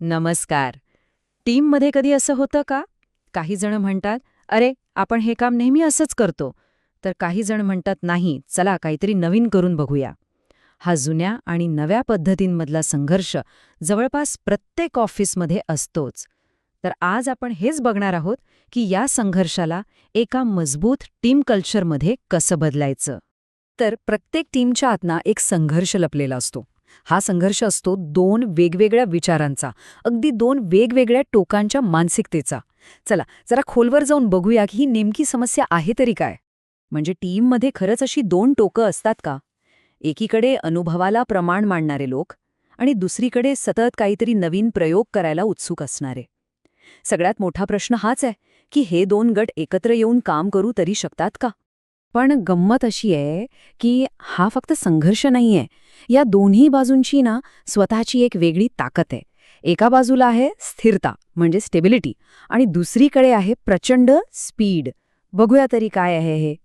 नमस्कार. टीममध्ये कधी असं होतं का? काही जण म्हणतात, "अरे, आपण हे काम नेहमी असंच करतो." तर काही जण म्हणतात, "नाही, चला काहीतरी नवीन करून बघूया." हा जुन्या आणि नव्या पद्धतींमधला संघर्ष जवळपास प्रत्येक ऑफिसमध्ये असतोच. तर आज आपण हेच बघणार आहोत की या संघर्षाला एका मजबूत टीम कल्चरमध्ये कसं बदलायचं. तर प्रत्येक टीमच्या आतना एक संघर्ष लपलेला असतो. हा संघर्ष असतो दोन वेगवेगळ्या विचारांचा, अगदी दोन वेगवेगळ्या टोकांच्या मानसिकतेचा. चला जरा खोलवर जाऊन बघूया की ही नेमकी समस्या आहे तरी काय. म्हणजे टीममध्ये खरंच अशी दोन टोकं असतात का? एकीकडे अनुभवाला प्रमाण मानणारे लोक आणि दुसरीकडे सतत काहीतरी नवीन प्रयोग करायला उत्सुक असणारे. सगळ्यात मोठा प्रश्न हाच आहे की हे दोन गट एकत्र येऊन काम करू तरी शकतात का? पण गंमत अशी आहे की हा फक्त संघर्ष नाहीये. या दोन्ही बाजूंची ना स्वतःची एक वेगळी ताकद आहे. एका बाजूला आहे स्थिरता म्हणजे स्टेबिलिटी आणि दुसरीकडे आहे प्रचंड स्पीड. बघूया तरी काय आहे हे.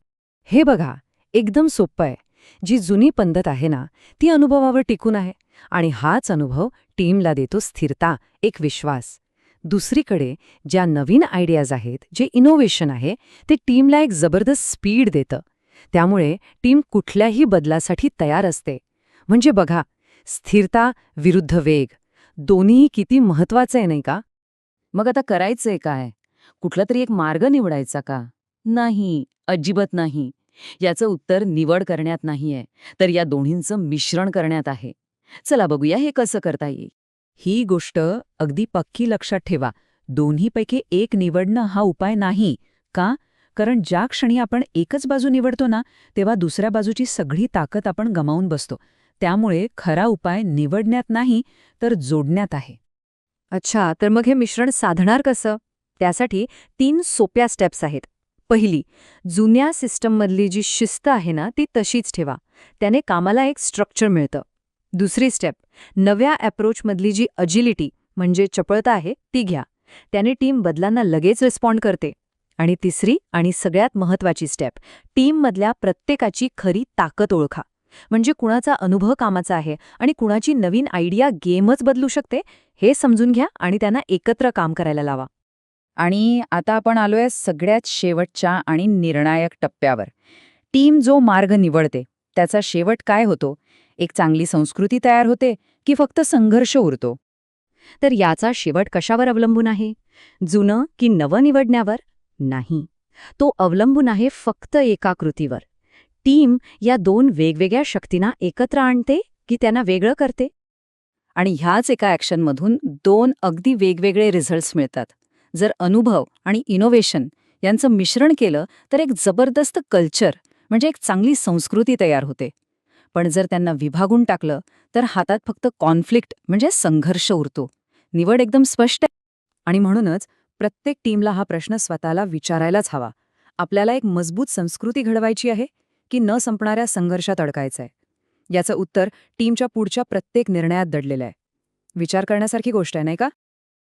हे बघा, एकदम सोपं आहे. जी जुनी पद्धत आहे ना ती अनुभवावर टिकून आहे आणि हाच अनुभव टीमला देतो स्थिरता, एक विश्वास. दुसरीकडे ज्या नवीन आयडियाज आहेत, जे इनोव्हेशन आहे, ते टीमला एक जबरदस्त स्पीड देतं. त्यामुळे टीम कुठल्याही बदलासाठी तयार असते. म्हणजे बघा, स्थिरता विरुद्ध वेग दोन्हीही किती महत्वाचं आहे नाही का? मग आता करायचंय काय? कुठला तरी एक मार्ग निवडायचा का? नाही, अजिबात नाही. याचं उत्तर निवड करण्यात नाहीये, तर या दोन्हींचं मिश्रण करण्यात आहे. चला बघूया हे कसं करता येईल. ही गोष्ट अगदी पक्की लक्षात ठेवा. दोन्हीपैकी एक निवडणं हा उपाय नाही. का? कारण ज्या क्षणी आपण एकच बाजू निवडतो ना, तेव्हा दुसऱ्या बाजूची सगळी ताकद आपण गमावून बसतो. त्यामुळे खरा उपाय निवडण्यात नाही, तर जोडण्यात आहे. अच्छा, तर मग हे मिश्रण साधणार कसं? त्यासाठी 3 सोप्या स्टेप्स आहेत. पहिली, जुन्या सिस्टममधली जी शिस्त आहे ना, ती तशीच ठेवा. त्याने कामाला एक स्ट्रक्चर मिळतं. दुसरी स्टेप, नव्या अप्रोचमधली जी अजिलिटी म्हणजे चपळता आहे ती घ्या. त्याने टीम बदलांना लगेच रिस्पॉन्ड करते. आणि तिसरी आणि सगळ्यात महत्त्वाची स्टेप, टीममधल्या प्रत्येकाची खरी ताकद ओळखा. म्हणजे कुणाचा अनुभव कामाचा आहे आणि कुणाची नवीन आयडिया गेमच बदलू शकते हे समजून घ्या आणि त्यांना एकत्र काम करायला लावा. आणि आता आपण आलोय सगळ्यात शेवटच्या आणि निर्णायक टप्प्यावर. टीम जो मार्ग निवडते त्याचा शेवट काय होतो? एक चांगली संस्कृती तयार होते की फक्त संघर्ष उरतो? तर याचा शेवट कशावर अवलंबून आहे? जुनं की नवं निवडण्यावर? नाही. तो अवलंबून आहे फक्त एका कृतीवर. टीम या दोन वेगवेगळ्या शक्तींना एकत्र आणते की त्यांना वेगळं करते? आणि ह्याच एका ॲक्शनमधून दोन अगदी वेगवेगळे रिझल्ट्स मिळतात. जर अनुभव आणि इनोव्हेशन यांचं मिश्रण केलं तर एक जबरदस्त कल्चर म्हणजे एक चांगली संस्कृती तयार होते. पण जर त्यांना विभागून टाकलं तर हातात फक्त कॉन्फ्लिक्ट म्हणजे संघर्ष उरतो. निवड एकदम स्पष्ट आहे. आणि म्हणूनच प्रत्येक टीमला हा प्रश्न स्वतःला विचारायलाच हवा. आपल्याला एक मजबूत संस्कृती घडवायची आहे की न संपणाऱ्या संघर्षात अडकायचं आहे? याचं उत्तर टीमच्या पुढच्या प्रत्येक निर्णयात दडलेलं आहे. विचार करण्यासारखी गोष्ट आहे नाही का?